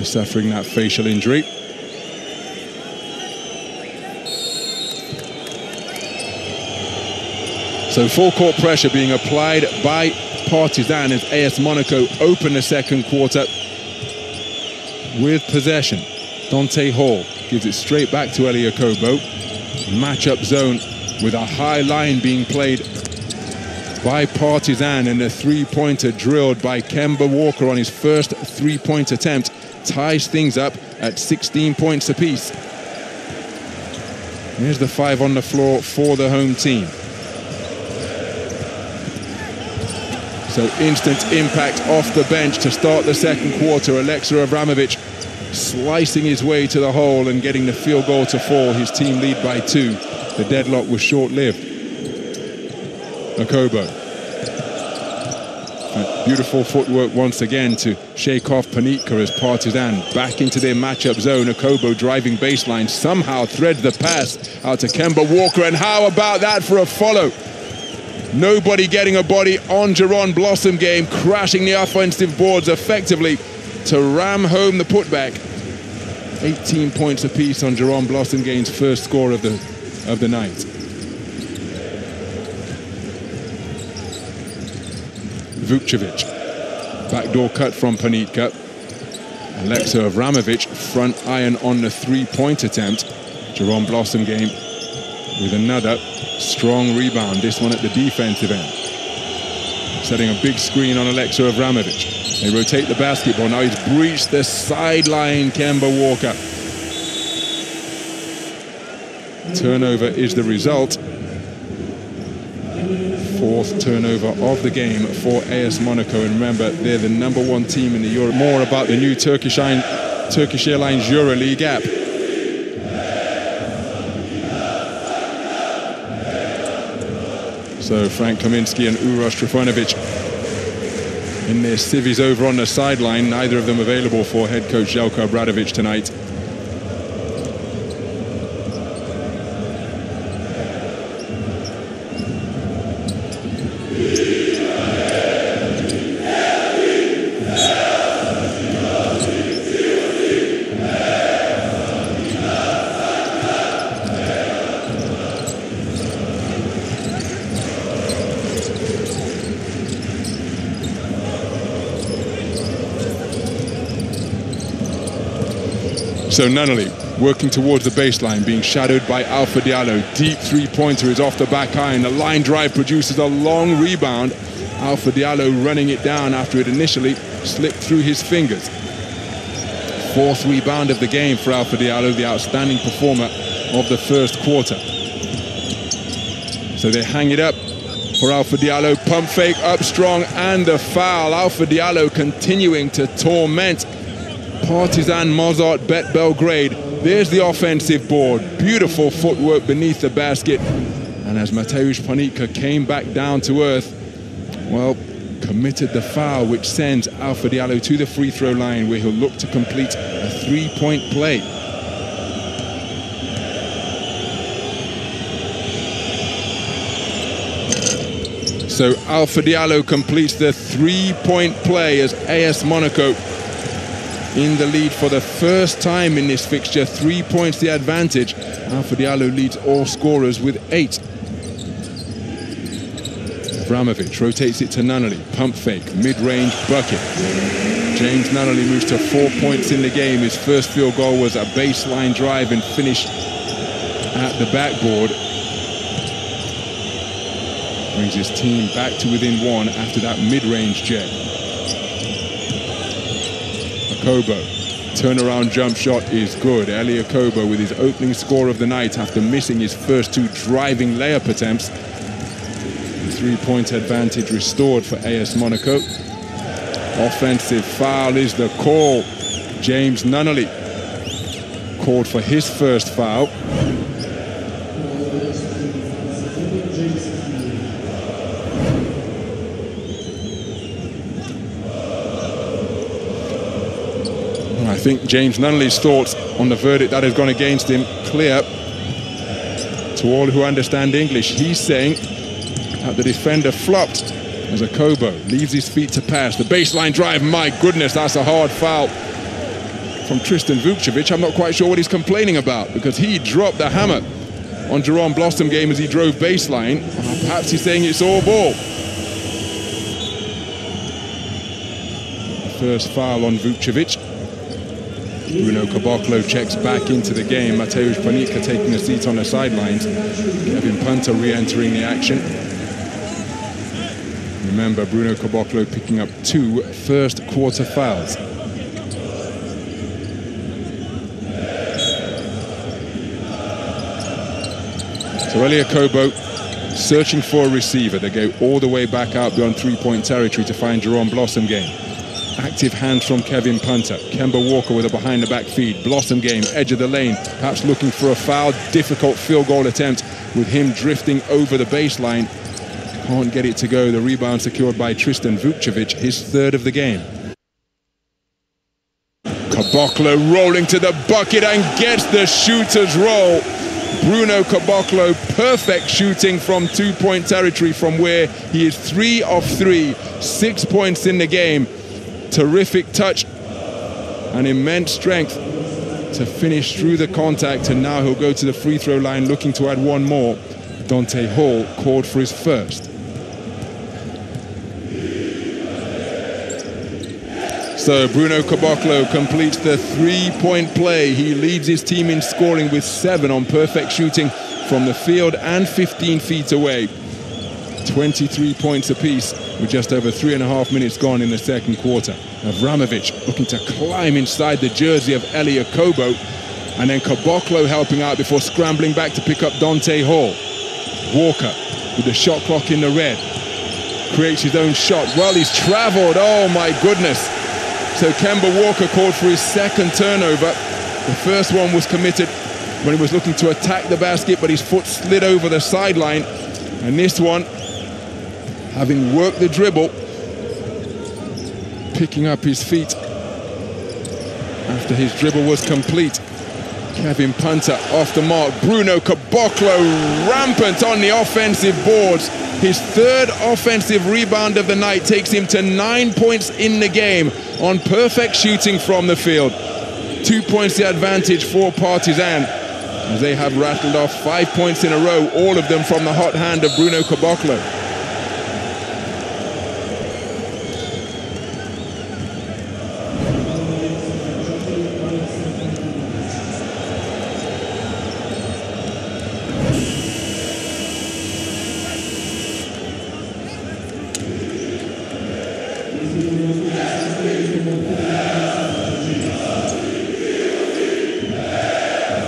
He's suffering that facial injury. So full court pressure being applied by Partizan as AS Monaco open the second quarter with possession. Dante Hall gives it straight back to Elie Okobo. Matchup zone with a high line being played by Partizan, and a three-pointer drilled by Kemba Walker on his first three-point attempt ties things up at 16 points apiece. Here's the 5 on the floor for the home team. So instant impact off the bench to start the second quarter. Alexa Avramovic slicing his way to the hole and getting the field goal to fall. His team lead by 2. The deadlock was short-lived. Okobo. Beautiful footwork once again to shake off Panitka as Partizan back into their matchup zone. Okobo driving baseline, somehow threads the pass out to Kemba Walker, and how about that for a follow? Nobody getting a body on Jeron Blossomgame, crashing the offensive boards effectively to ram home the putback. 18 points apiece on Jeron Blossomgame's first score of the night. Vukcevic, backdoor cut from Panitka. Alexa Avramovic, front iron on the three-point attempt. Jeron Blossomgame with another strong rebound, this one at the defensive end. Setting a big screen on Alexa Avramovic. They rotate the basketball. Now he's breached the sideline, Kemba Walker. Turnover is the result. 4th turnover of the game for AS Monaco. And remember, they're the #1 team in the Euro. More about the new Turkish Airlines EuroLeague app. So Frank Kaminsky and Uroš Trifanovic in their civvies over on the sideline. Neither of them available for head coach Željko Obradović tonight. So Nunnally working towards the baseline, being shadowed by Alpha Diallo. Deep three-pointer is off the back iron. The line drive produces a long rebound. Alpha Diallo running it down after it initially slipped through his fingers. 4th rebound of the game for Alpha Diallo, the outstanding performer of the first quarter. So they hang it up for Alpha Diallo. Pump fake up strong, and the foul. Alpha Diallo continuing to torment Partizan Mozart Bet Belgrade. There's the offensive board. Beautiful footwork beneath the basket. And as Mateusz Panitka came back down to earth, well, committed the foul, which sends Alpha Diallo to the free throw line, where he'll look to complete a 3-point play. So Alpha Diallo completes the 3-point play as AS Monaco in the lead for the first time in this fixture. 3 points the advantage. Alpha Diallo leads all scorers with 8. Avramovic rotates it to Nunnally. Pump fake, mid-range bucket. James Nunnally moves to 4 points in the game. His first field goal was a baseline drive and finish at the backboard. Brings his team back to within 1 after that mid-range jet. Okobo, turnaround jump shot is good. Elie Okobo with his opening score of the night after missing his first 2 driving layup attempts. The 3-point advantage restored for AS Monaco. Offensive foul is the call. James Nunnally called for his first foul. I think James Nunnally's thoughts on the verdict that has gone against him clear to all who understand English. He's saying that the defender flopped as Okobo leaves his feet to pass. The baseline drive, my goodness, that's a hard foul. from Tristan Vukcevic. I'm not quite sure what he's complaining about, because he dropped the hammer on Jerome Blossom game as he drove baseline. Perhaps he's saying it's all ball. First foul on Vukcevic. Bruno Caboclo checks back into the game. Mateusz Panika taking a seat on the sidelines. Kevin Punter re-entering the action. Remember, Bruno Caboclo picking up 2 first quarter fouls. So Elie Okobo searching for a receiver. They go all the way back out beyond three-point territory to find Jerome Blossom game. Active hands from Kevin Punter. Kemba Walker with a behind-the-back feed. Blossom game, edge of the lane, perhaps looking for a foul. Difficult field goal attempt with him drifting over the baseline. Can't get it to go. The rebound secured by Tristan Vukcevic, his 3rd of the game. Caboclo rolling to the bucket and gets the shooter's roll. Bruno Caboclo, perfect shooting from 2-point territory from where he is 3 of 3, 6 points in the game. Terrific touch and immense strength to finish through the contact, and now he'll go to the free throw line looking to add 1 more. Dante Hall called for his first. So Bruno Caboclo completes the 3-point play. He leads his team in scoring with 7 on perfect shooting from the field and 15 feet away. 23 points apiece with just over 3.5 minutes gone in the second quarter. Avramovic looking to climb inside the jersey of Elie Okobo, and then Caboclo helping out before scrambling back to pick up Dante Hall. Walker with the shot clock in the red. Creates his own shot. Well, he's traveled. Oh my goodness. So Kemba Walker called for his 2nd turnover. The first one was committed when he was looking to attack the basket, but his foot slid over the sideline. And this one, having worked the dribble, picking up his feet after his dribble was complete. Kevin Punter off the mark. Bruno Caboclo rampant on the offensive boards. His 3rd offensive rebound of the night takes him to 9 points in the game on perfect shooting from the field. 2 points the advantage for Partizan, as they have rattled off 5 points in a row, all of them from the hot hand of Bruno Caboclo.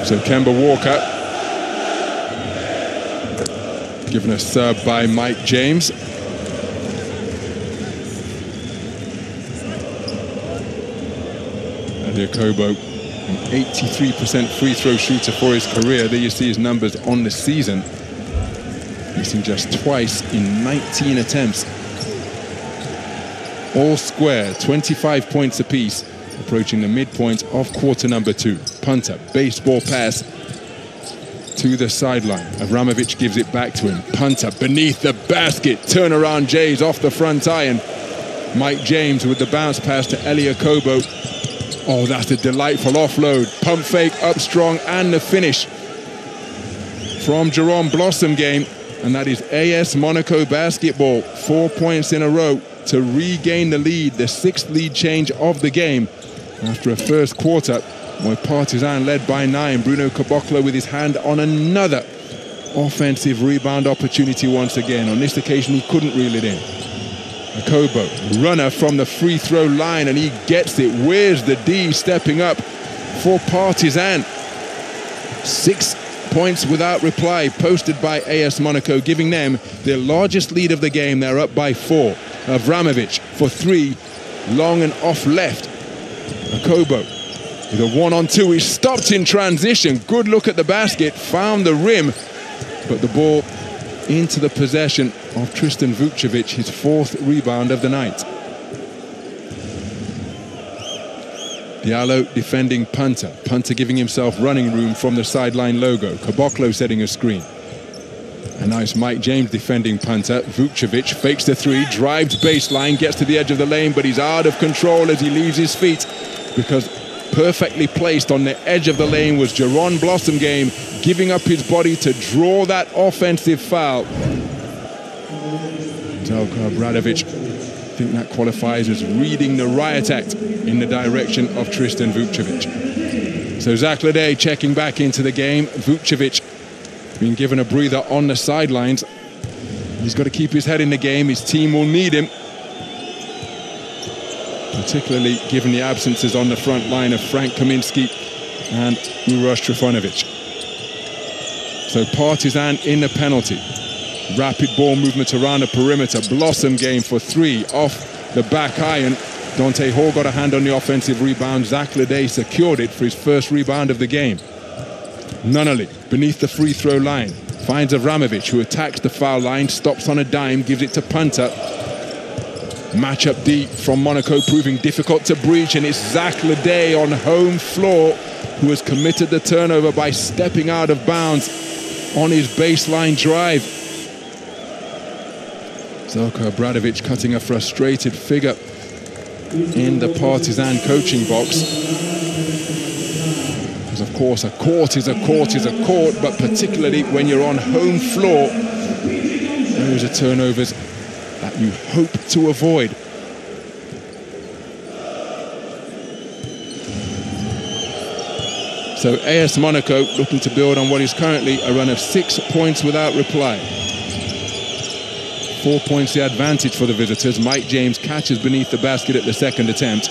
So Kemba Walker given a sub by Mike James. Elie Okobo, an 83% free throw shooter for his career. There you see his numbers on the season. Missing just twice in 19 attempts. All square, 25 points apiece. Approaching the midpoint of quarter number 2. Punter, baseball pass to the sideline. Avramovic gives it back to him. Punter beneath the basket. Turnaround Jays off the front iron. Mike James with the bounce pass to Elie Okobo. Oh, that's a delightful offload. Pump fake up strong, and the finish from Jerome Blossom game. And that is AS Monaco basketball. 4 points in a row to regain the lead, the 6th lead change of the game. After a first quarter, where Partizan led by 9, Bruno Caboclo with his hand on another offensive rebound opportunity once again. On this occasion, he couldn't reel it in. Okobo, runner from the free throw line, and he gets it. Where's the D stepping up for Partizan? 6 points without reply posted by AS Monaco, giving them their largest lead of the game. They're up by 4. Avramovic for 3, long and off left. Okobo with a 1-on-2. He stopped in transition. Good look at the basket, found the rim, but the ball into the possession of Tristan Vukcevic, his 4th rebound of the night. Diallo defending Punter. Punter giving himself running room from the sideline logo. Caboclo setting a screen. A nice Mike James defending Punter. Vukcevic fakes the 3, drives baseline, gets to the edge of the lane, but he's out of control as he leaves his feet because perfectly placed on the edge of the lane was Jeroen Blossomgame, giving up his body to draw that offensive foul. Željko Obradović, I think that qualifies as reading the riot act in the direction of Tristan Vukcevic. So Zach Ledé checking back into the game. Vukcevic being given a breather on the sidelines. He's got to keep his head in the game. His team will need him, particularly given the absences on the front line of Frank Kamiński and Uroš Trifunović. So Partizan in the penalty. Rapid ball movement around the perimeter. Blossomgame for three off the back iron. Dante Hall got a hand on the offensive rebound. Zach Ledé secured it for his first rebound of the game. Nunnally beneath the free throw line. Finds Avramovic, who attacks the foul line, stops on a dime, gives it to Punter. Matchup D from Monaco proving difficult to breach, and it's Zach Ledé on home floor who has committed the turnover by stepping out of bounds on his baseline drive. Željko Obradović cutting a frustrated figure in the Partizan coaching box. Because of course a court is a court is a court, but particularly when you're on home floor, those are turnovers that you hope to avoid. So AS Monaco looking to build on what is currently a run of 6 points without reply. 4 points the advantage for the visitors. Mike James catches beneath the basket at the second attempt.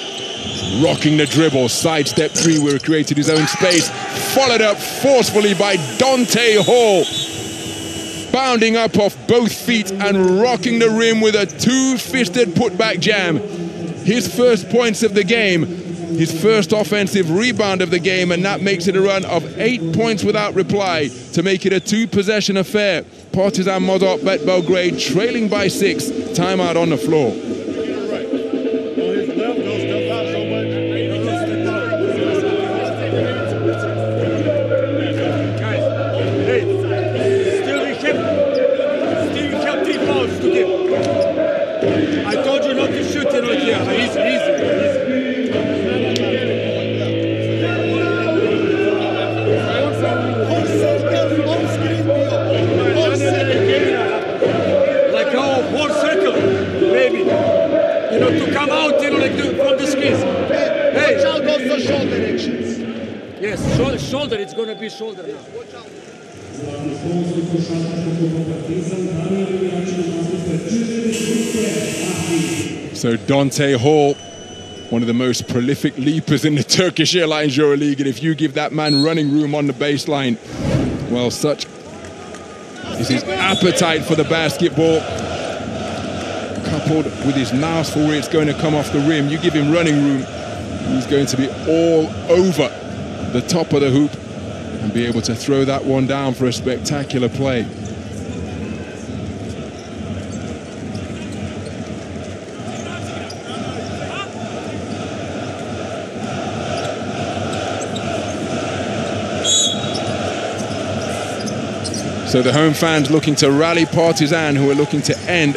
Rocking the dribble, sidestep three where he created his own space. Followed up forcefully by Dante Hall. Bounding up off both feet and rocking the rim with a two-fisted putback jam. His first points of the game, his first offensive rebound of the game, and that makes it a run of 8 points without reply to make it a two-possession affair. Partizan Mozart bet Belgrade trailing by 6. Timeout on the floor. I told you not to shoot it right here. Easy. Like how 4 circle, maybe. You know, to come out, you know, like from the screens. Hey, watch out also shoulder actions. Yes, shoulder. It's gonna be shoulder now. Watch out. So Dante Hall, one of the most prolific leapers in the Turkish Airlines EuroLeague, and if you give that man running room on the baseline, well, such is his appetite for the basketball, coupled with his nous for where it's going to come off the rim. You give him running room, he's going to be all over the top of the hoop and be able to throw that one down for a spectacular play. So the home fans looking to rally Partizan, who are looking to end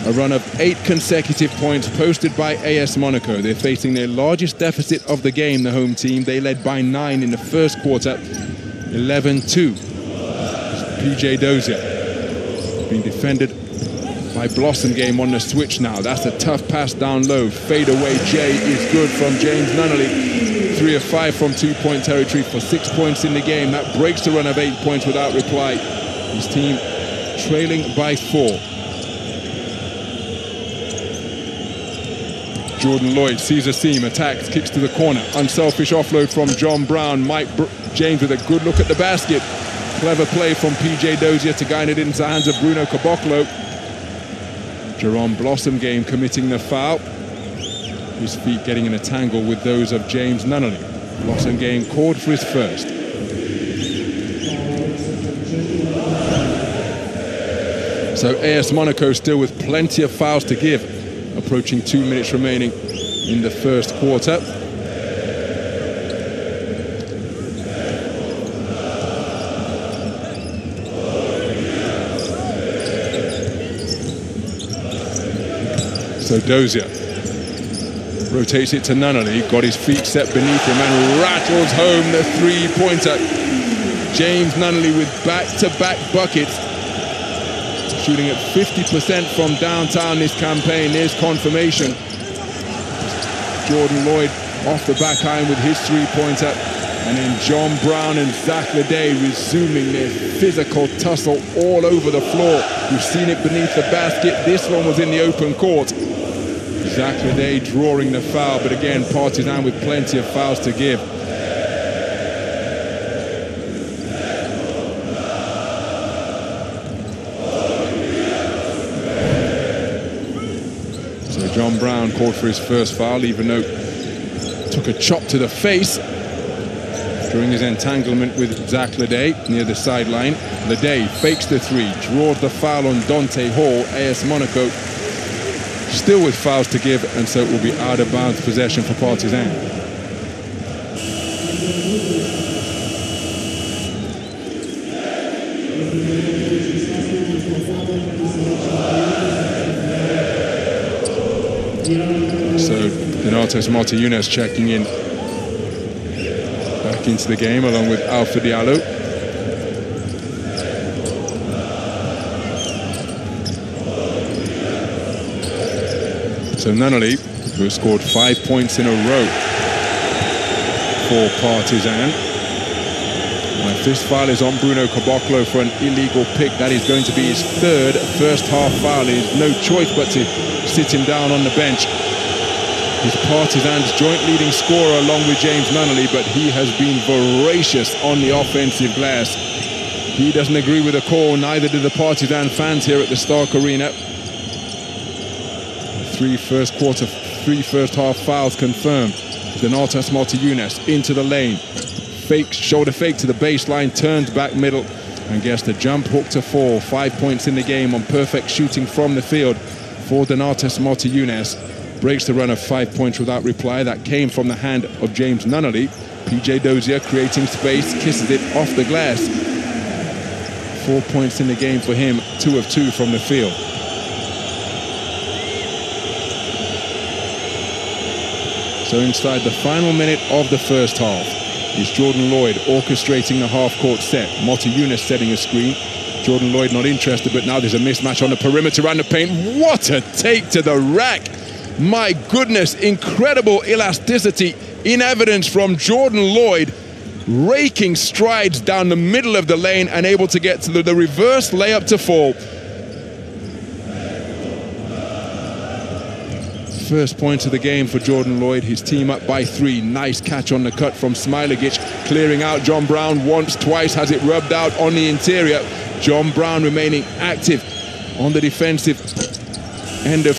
a run of 8 consecutive points posted by AS Monaco. They're facing their largest deficit of the game, the home team. They led by 9 in the first quarter, 11-2. PJ Dozier being defended by Blossomgame on the switch now. That's a tough pass down low. Fadeaway J is good from James Nunnally. 3 of 5 from 2-point territory for 6 points in the game. That breaks the run of 8 points without reply. His team trailing by 4. Jordan Lloyd sees a seam, attacks, kicks to the corner. Unselfish offload from John Brown. James with a good look at the basket. Clever play from PJ Dozier to guide it into the hands of Bruno Caboclo. Jeroen Blossomgame committing the foul. His feet getting in a tangle with those of James Nunnally. Blossomgame called for his first. So AS Monaco still with plenty of fouls to give. Approaching 2 minutes remaining in the first quarter. So Dozier Rotates it to Nunnally, got his feet set beneath him and rattles home the three-pointer. James Nunnally with back-to-back buckets, shooting at 50% from downtown this campaign. There's confirmation. Jordan Lloyd off the back iron with his three-pointer. And then John Brown and Zach Leday resuming their physical tussle all over the floor. We've seen it beneath the basket. This one was in the open court. Zach Leday drawing the foul, but again, Partizan with plenty of fouls to give. So John Brown called for his first foul, even though took a chop to the face during his entanglement with Zach Leday near the sideline. Leday fakes the three, draws the foul on Dante Hall. AS Monaco still with fouls to give, and so it will be out of bounds possession for Partizan. So Donatas Martínez checking in back into the game along with Alpha Diallo. So Nunnally, who has scored 5 points in a row for Partizan. My fifth foul is on Bruno Caboclo for an illegal pick. That is going to be his third first half foul. He has no choice but to sit him down on the bench. He's Partizan's joint leading scorer along with James Nunnally, but he has been voracious on the offensive glass. He doesn't agree with the call, neither do the Partizan fans here at the Stark Arena. Three first half fouls confirmed. Donatas Martínez into the lane. Fake, shoulder fake to the baseline, turns back middle, and gets the jump hook to fall. 5 points in the game on perfect shooting from the field for Donatas Martínez. Breaks the run of 5 points without reply. That came from the hand of James Nunnally. PJ Dozier creating space, kisses it off the glass. 4 points in the game for him, 2 of 2 from the field. So inside the final minute of the first half is Jordan Lloyd orchestrating the half-court set. Martínez setting a screen. Jordan Lloyd not interested, but now there's a mismatch on the perimeter around the paint. What a take to the rack! My goodness, incredible elasticity in evidence from Jordan Lloyd, raking strides down the middle of the lane and able to get to the reverse layup to fall. First point of the game for Jordan Lloyd, his team up by 3. Nice catch on the cut from Smilegic, clearing out John Brown once, twice, has it rubbed out on the interior. John Brown remaining active on the defensive end of